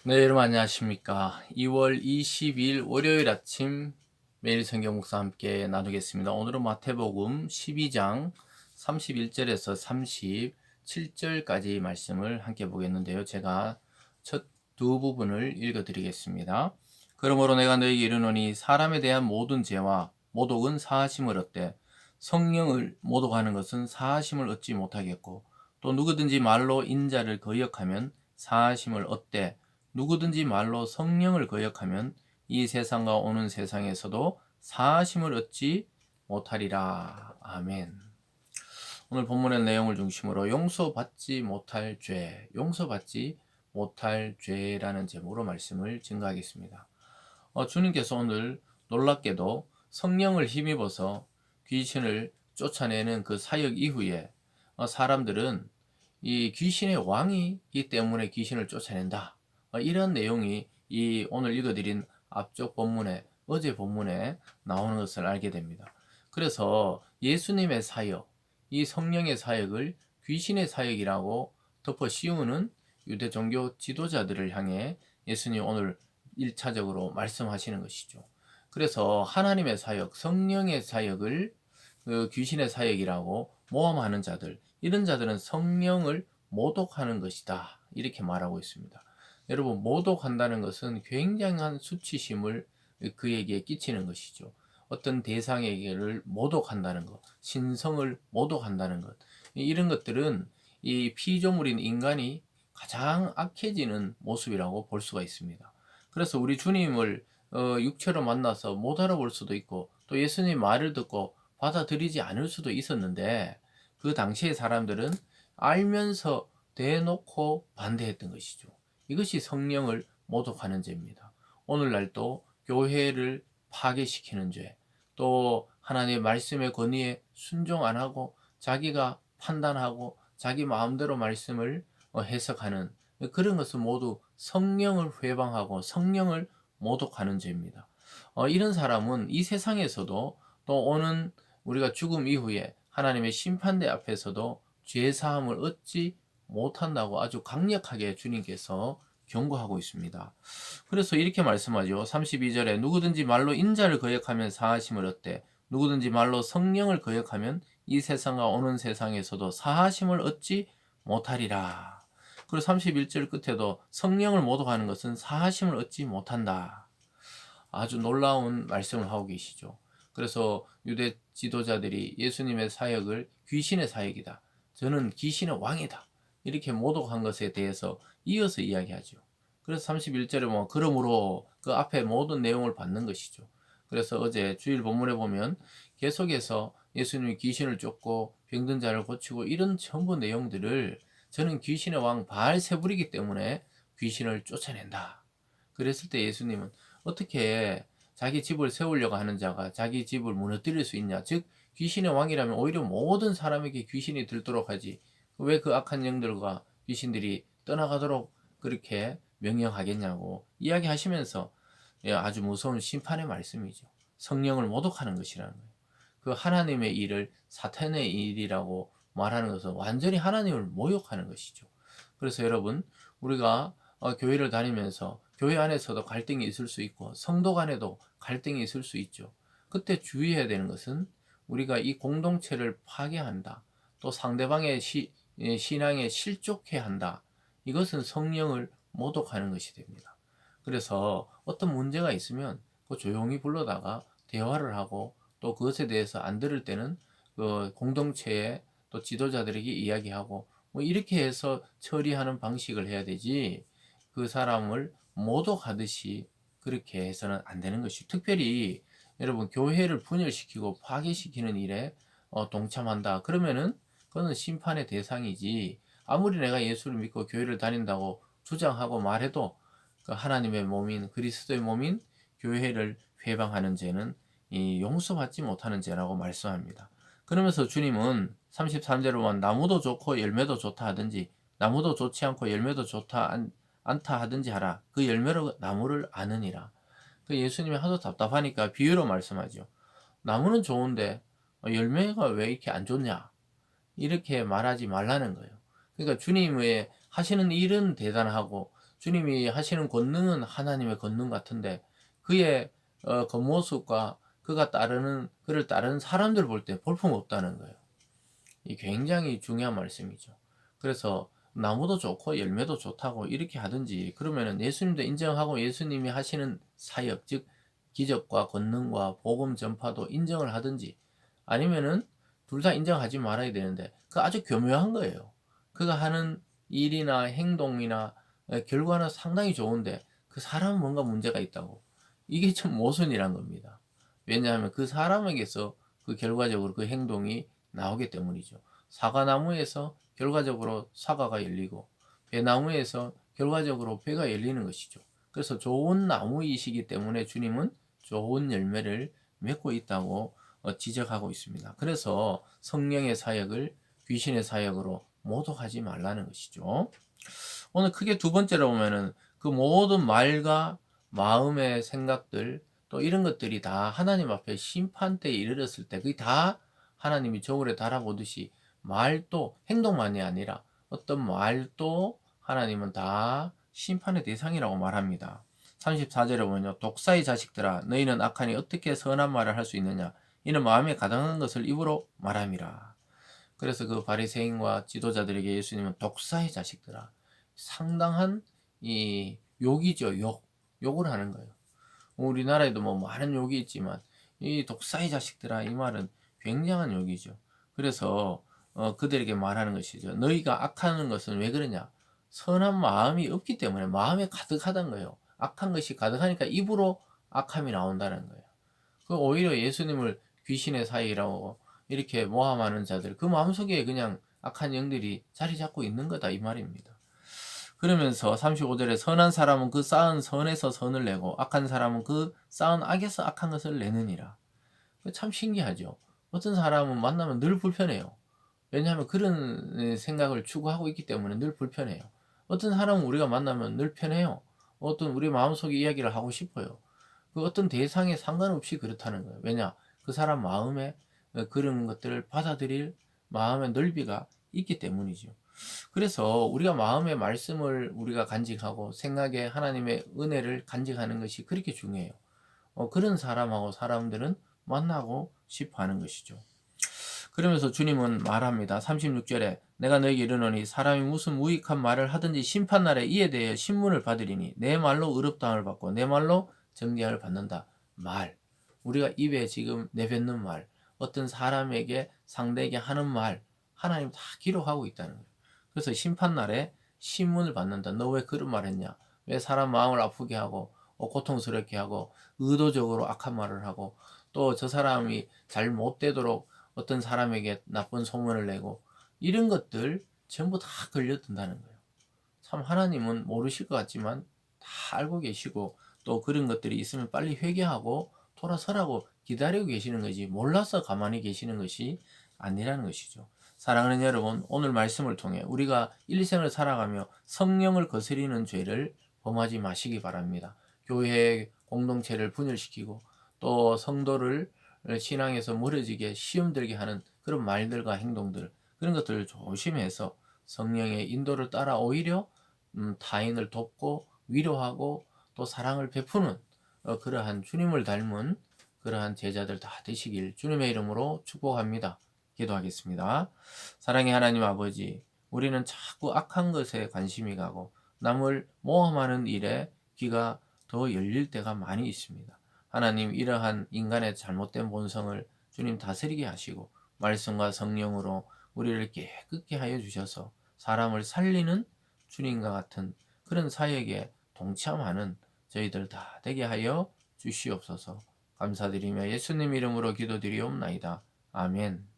네, 여러분 안녕하십니까. 2월 22일 월요일 아침 매일 성경 묵상 함께 나누겠습니다. 오늘은 마태복음 12장 31절에서 37절까지 말씀을 함께 보겠는데요. 제가 첫 두 부분을 읽어 드리겠습니다. 그러므로 내가 너희에게 이르노니 사람에 대한 모든 죄와 모독은 사하심을 얻되 성령을 모독하는 것은 사하심을 얻지 못하겠고, 또 누구든지 말로 인자를 거역하면 사하심을 얻되 누구든지 말로 성령을 거역하면 이 세상과 오는 세상에서도 사하심을 얻지 못하리라. 아멘. 오늘 본문의 내용을 중심으로 용서받지 못할 죄, 용서받지 못할 죄라는 제목으로 말씀을 증거하겠습니다. 주님께서 오늘 놀랍게도 성령을 힘입어서 귀신을 쫓아내는 그 사역 이후에 사람들은 이 귀신의 왕이기 때문에 귀신을 쫓아낸다. 이런 내용이 이 오늘 읽어드린 앞쪽 본문에, 어제 본문에 나오는 것을 알게 됩니다. 그래서 예수님의 사역, 이 성령의 사역을 귀신의 사역이라고 덮어 씌우는 유대 종교 지도자들을 향해 예수님 오늘 1차적으로 말씀하시는 것이죠. 그래서 하나님의 사역, 성령의 사역을 그 귀신의 사역이라고 모함하는 자들, 이런 자들은 성령을 모독하는 것이다. 이렇게 말하고 있습니다. 여러분, 모독한다는 것은 굉장한 수치심을 그에게 끼치는 것이죠. 어떤 대상에게를 모독한다는 것, 신성을 모독한다는 것, 이런 것들은 이 피조물인 인간이 가장 악해지는 모습이라고 볼 수가 있습니다. 그래서 우리 주님을 육체로 만나서 못 알아볼 수도 있고, 또 예수님 말을 듣고 받아들이지 않을 수도 있었는데, 그 당시의 사람들은 알면서 대놓고 반대했던 것이죠. 이것이 성령을 모독하는 죄입니다. 오늘날도 교회를 파괴시키는 죄, 또 하나님의 말씀의 권위에 순종 안 하고 자기가 판단하고 자기 마음대로 말씀을 해석하는 그런 것은 모두 성령을 회방하고 성령을 모독하는 죄입니다. 이런 사람은 이 세상에서도 또 오는 우리가 죽음 이후에 하나님의 심판대 앞에서도 죄 사함을 얻지 못한다고 아주 강력하게 주님께서 경고하고 있습니다. 그래서 이렇게 말씀하죠. 32절에 누구든지 말로 인자를 거역하면 사하심을 얻되 누구든지 말로 성령을 거역하면 이 세상과 오는 세상에서도 사하심을 얻지 못하리라. 그리고 31절 끝에도 성령을 모독하는 것은 사하심을 얻지 못한다. 아주 놀라운 말씀을 하고 계시죠. 그래서 유대 지도자들이 예수님의 사역을 귀신의 사역이다. 저는 귀신의 왕이다. 이렇게 모독한 것에 대해서 이어서 이야기하죠. 그래서 31절에 뭐 그러므로 그 앞에 모든 내용을 받는 것이죠. 그래서 어제 주일 본문에 보면 계속해서 예수님이 귀신을 쫓고 병든 자를 고치고 이런 전부 내용들을 저는 귀신의 왕 바알세불이기 때문에 귀신을 쫓아낸다. 그랬을 때 예수님은 어떻게 자기 집을 세우려고 하는 자가 자기 집을 무너뜨릴 수 있냐? 즉 귀신의 왕이라면 오히려 모든 사람에게 귀신이 들도록 하지. 왜 그 악한 영들과 귀신들이 떠나가도록 그렇게 명령하겠냐고 이야기하시면서 아주 무서운 심판의 말씀이죠. 성령을 모독하는 것이라는 거예요. 그 하나님의 일을 사탄의 일이라고 말하는 것은 완전히 하나님을 모욕하는 것이죠. 그래서 여러분, 우리가 교회를 다니면서 교회 안에서도 갈등이 있을 수 있고 성도 간에도 갈등이 있을 수 있죠. 그때 주의해야 되는 것은 우리가 이 공동체를 파괴한다. 또 상대방의 신앙에 실족해 한다. 이것은 성령을 모독하는 것이 됩니다. 그래서 어떤 문제가 있으면 그 조용히 불러다가 대화를 하고 또 그것에 대해서 안 들을 때는 그 공동체의 또 지도자들에게 이야기하고 뭐 이렇게 해서 처리하는 방식을 해야 되지, 그 사람을 모독하듯이 그렇게 해서는 안 되는 것이, 특별히 여러분 교회를 분열시키고 파괴시키는 일에 동참한다 그러면은 그거는 심판의 대상이지, 아무리 내가 예수를 믿고 교회를 다닌다고 주장하고 말해도 그 하나님의 몸인 그리스도의 몸인 교회를 회방하는 죄는 이 용서받지 못하는 죄라고 말씀합니다. 그러면서 주님은 33절로 보면 나무도 좋고 열매도 좋다 하든지 나무도 좋지 않고 열매도 좋다 않다 하든지 하라. 그 열매로 나무를 아느니라. 그 예수님이 하도 답답하니까 비유로 말씀하죠. 나무는 좋은데 열매가 왜 이렇게 안 좋냐? 이렇게 말하지 말라는 거예요. 그러니까 주님의 하시는 일은 대단하고 주님이 하시는 권능은 하나님의 권능 같은데 그의 겉모습과 그를 따르는 사람들 볼 때 볼품없다는 거예요. 이 굉장히 중요한 말씀이죠. 그래서 나무도 좋고 열매도 좋다고 이렇게 하든지, 그러면은 예수님도 인정하고 예수님이 하시는 사역, 즉 기적과 권능과 복음 전파도 인정을 하든지, 아니면은 둘 다 인정하지 말아야 되는데 그 아주 교묘한 거예요. 그가 하는 일이나 행동이나 결과는 상당히 좋은데 그 사람은 뭔가 문제가 있다고. 이게 좀 모순이란 겁니다. 왜냐하면 그 사람에게서 그 결과적으로 그 행동이 나오기 때문이죠. 사과나무에서 결과적으로 사과가 열리고 배나무에서 결과적으로 배가 열리는 것이죠. 그래서 좋은 나무이시기 때문에 주님은 좋은 열매를 맺고 있다고 지적하고 있습니다. 그래서 성령의 사역을 귀신의 사역으로 모독하지 말라는 것이죠. 오늘 크게 두 번째로 보면은 그 모든 말과 마음의 생각들, 또 이런 것들이 다 하나님 앞에 심판때에 이르렀을 때 그게 다 하나님이 저울에 달아보듯이 말도, 행동만이 아니라 어떤 말도 하나님은 다 심판의 대상이라고 말합니다. 34절에 보면요, 독사의 자식들아 너희는 악하니 어떻게 선한 말을 할 수 있느냐, 이는 마음에 가당한 것을 입으로 말함이라. 그래서 그 바리새인과 지도자들에게 예수님은 독사의 자식들아, 상당한 이 욕이죠. 욕을 하는 거예요. 우리나라에도 뭐 많은 욕이 있지만 이 독사의 자식들아, 이 말은 굉장한 욕이죠. 그래서 그들에게 말하는 것이죠. 너희가 악하는 것은 왜 그러냐? 선한 마음이 없기 때문에. 마음에 가득하다는 거예요. 악한 것이 가득하니까 입으로 악함이 나온다는 거예요. 그 오히려 예수님을 귀신의 사이라고 이렇게 모함하는 자들, 그 마음속에 그냥 악한 영들이 자리 잡고 있는 거다, 이 말입니다. 그러면서 35절에 선한 사람은 그 쌓은 선에서 선을 내고 악한 사람은 그 쌓은 악에서 악한 것을 내느니라. 참 신기하죠. 어떤 사람은 만나면 늘 불편해요. 왜냐하면 그런 생각을 추구하고 있기 때문에 늘 불편해요. 어떤 사람은 우리가 만나면 늘 편해요. 어떤 우리 마음속의 이야기를 하고 싶어요. 그 어떤 대상에 상관없이 그렇다는 거예요. 왜냐? 그 사람 마음에 그런 것들을 받아들일 마음의 넓이가 있기 때문이죠. 그래서 우리가 마음의 말씀을 우리가 간직하고 생각에 하나님의 은혜를 간직하는 것이 그렇게 중요해요. 그런 사람하고 사람들은 만나고 싶어 하는 것이죠. 그러면서 주님은 말합니다. 36절에 내가 너에게 이르노니 사람이 무슨 무익한 말을 하든지 심판날에 이에 대해 신문을 받으리니 내 말로 의롭다함을 받고 내 말로 정죄함을 받는다. 말. 우리가 입에 지금 내뱉는 말, 어떤 사람에게 상대에게 하는 말, 하나님 다 기록하고 있다는 거예요. 그래서 심판날에 신문을 받는다. 너 왜 그런 말 했냐? 왜 사람 마음을 아프게 하고 고통스럽게 하고 의도적으로 악한 말을 하고 또 저 사람이 잘 못되도록 어떤 사람에게 나쁜 소문을 내고 이런 것들 전부 다 걸려든다는 거예요. 참 하나님은 모르실 것 같지만 다 알고 계시고 또 그런 것들이 있으면 빨리 회개하고 돌아서라고 기다리고 계시는 거지 몰라서 가만히 계시는 것이 아니라는 것이죠. 사랑하는 여러분, 오늘 말씀을 통해 우리가 일생을 살아가며 성령을 거스리는 죄를 범하지 마시기 바랍니다. 교회의 공동체를 분열시키고 또 성도를 신앙에서 멀어지게 시험 들게 하는 그런 말들과 행동들, 그런 것들을 조심해서 성령의 인도를 따라 오히려 타인을 돕고 위로하고 또 사랑을 베푸는 그러한 주님을 닮은 그러한 제자들 다 되시길 주님의 이름으로 축복합니다. 기도하겠습니다. 사랑의 하나님 아버지, 우리는 자꾸 악한 것에 관심이 가고 남을 모함하는 일에 귀가 더 열릴 때가 많이 있습니다. 하나님, 이러한 인간의 잘못된 본성을 주님 다스리게 하시고 말씀과 성령으로 우리를 깨끗게 하여 주셔서 사람을 살리는 주님과 같은 그런 사역에 동참하는 저희들 다 되게 하여 주시옵소서. 감사드리며 예수님 이름으로 기도드리옵나이다. 아멘.